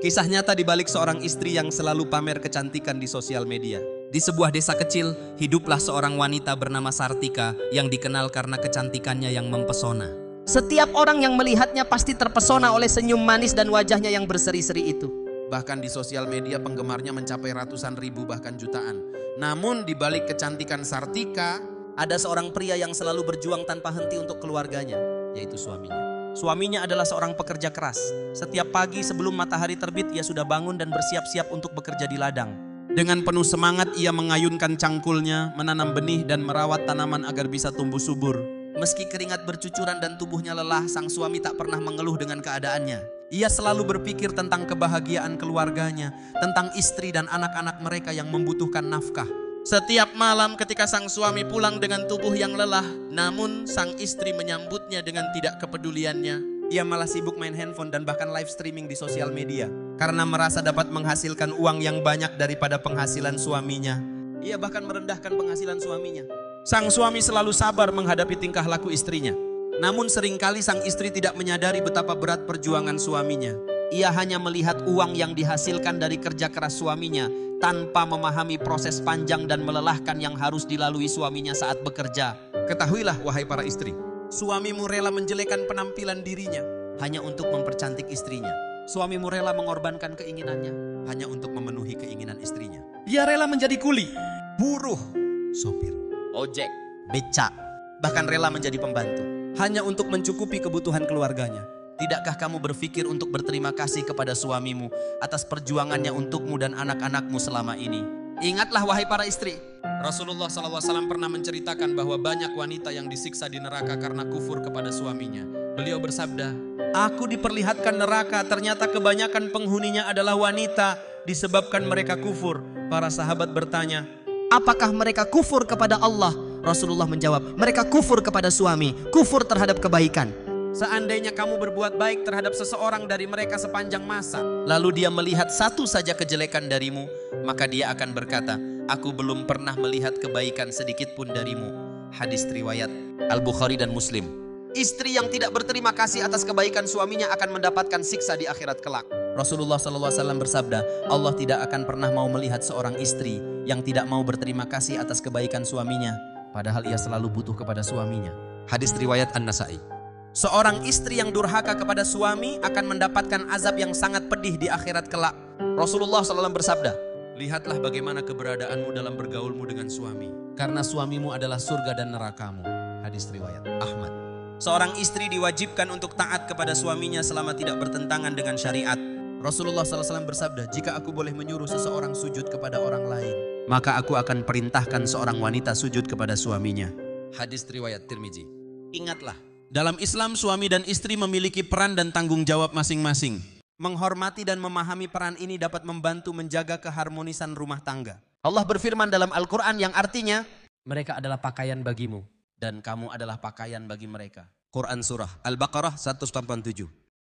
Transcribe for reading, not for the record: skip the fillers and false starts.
Kisah nyata di balik seorang istri yang selalu pamer kecantikan di sosial media. Di sebuah desa kecil, hiduplah seorang wanita bernama Sartika yang dikenal karena kecantikannya yang mempesona. Setiap orang yang melihatnya pasti terpesona oleh senyum manis dan wajahnya yang berseri-seri itu. Bahkan di sosial media penggemarnya mencapai ratusan ribu bahkan jutaan. Namun di balik kecantikan Sartika, ada seorang pria yang selalu berjuang tanpa henti untuk keluarganya, yaitu suaminya. Suaminya adalah seorang pekerja keras. Setiap pagi sebelum matahari terbit ia sudah bangun dan bersiap-siap untuk bekerja di ladang. Dengan penuh semangat ia mengayunkan cangkulnya, menanam benih dan merawat tanaman agar bisa tumbuh subur. Meski keringat bercucuran dan tubuhnya lelah, sang suami tak pernah mengeluh dengan keadaannya. Ia selalu berpikir tentang kebahagiaan keluarganya, tentang istri dan anak-anak mereka yang membutuhkan nafkah. Setiap malam ketika sang suami pulang dengan tubuh yang lelah, namun sang istri menyambutnya dengan tidak kepeduliannya. Ia malah sibuk main handphone dan bahkan live streaming di sosial media. Karena merasa dapat menghasilkan uang yang banyak daripada penghasilan suaminya. Ia bahkan merendahkan penghasilan suaminya. Sang suami selalu sabar menghadapi tingkah laku istrinya. Namun seringkali sang istri tidak menyadari betapa berat perjuangan suaminya. Ia hanya melihat uang yang dihasilkan dari kerja keras suaminya tanpa memahami proses panjang dan melelahkan yang harus dilalui suaminya saat bekerja. Ketahuilah wahai para istri, suamimu rela menjelekkan penampilan dirinya hanya untuk mempercantik istrinya. Suamimu rela mengorbankan keinginannya hanya untuk memenuhi keinginan istrinya. Dia rela menjadi kuli, buruh, sopir, ojek, becak, bahkan rela menjadi pembantu hanya untuk mencukupi kebutuhan keluarganya. Tidakkah kamu berpikir untuk berterima kasih kepada suamimu atas perjuangannya untukmu dan anak-anakmu selama ini? Ingatlah wahai para istri, Rasulullah SAW pernah menceritakan bahwa banyak wanita yang disiksa di neraka karena kufur kepada suaminya. Beliau bersabda, aku diperlihatkan neraka, ternyata kebanyakan penghuninya adalah wanita disebabkan mereka kufur. Para sahabat bertanya, apakah mereka kufur kepada Allah? Rasulullah menjawab, mereka kufur kepada suami, kufur terhadap kebaikan. Seandainya kamu berbuat baik terhadap seseorang dari mereka sepanjang masa, lalu dia melihat satu saja kejelekan darimu, maka dia akan berkata, aku belum pernah melihat kebaikan sedikit pun darimu. Hadis riwayat Al-Bukhari dan Muslim. Istri yang tidak berterima kasih atas kebaikan suaminya akan mendapatkan siksa di akhirat kelak. Rasulullah SAW bersabda, Allah tidak akan pernah mau melihat seorang istri yang tidak mau berterima kasih atas kebaikan suaminya, padahal ia selalu butuh kepada suaminya. Hadis riwayat An-Nasai. Seorang istri yang durhaka kepada suami akan mendapatkan azab yang sangat pedih di akhirat kelak. Rasulullah SAW bersabda, lihatlah bagaimana keberadaanmu dalam bergaulmu dengan suami, karena suamimu adalah surga dan nerakamu. Hadis riwayat Ahmad. Seorang istri diwajibkan untuk taat kepada suaminya selama tidak bertentangan dengan syariat. Rasulullah SAW bersabda, jika aku boleh menyuruh seseorang sujud kepada orang lain, maka aku akan perintahkan seorang wanita sujud kepada suaminya. Hadis riwayat Tirmizi. Ingatlah, dalam Islam suami dan istri memiliki peran dan tanggung jawab masing-masing. Menghormati dan memahami peran ini dapat membantu menjaga keharmonisan rumah tangga. Allah berfirman dalam Al-Quran yang artinya, mereka adalah pakaian bagimu dan kamu adalah pakaian bagi mereka. Quran Surah Al-Baqarah 187.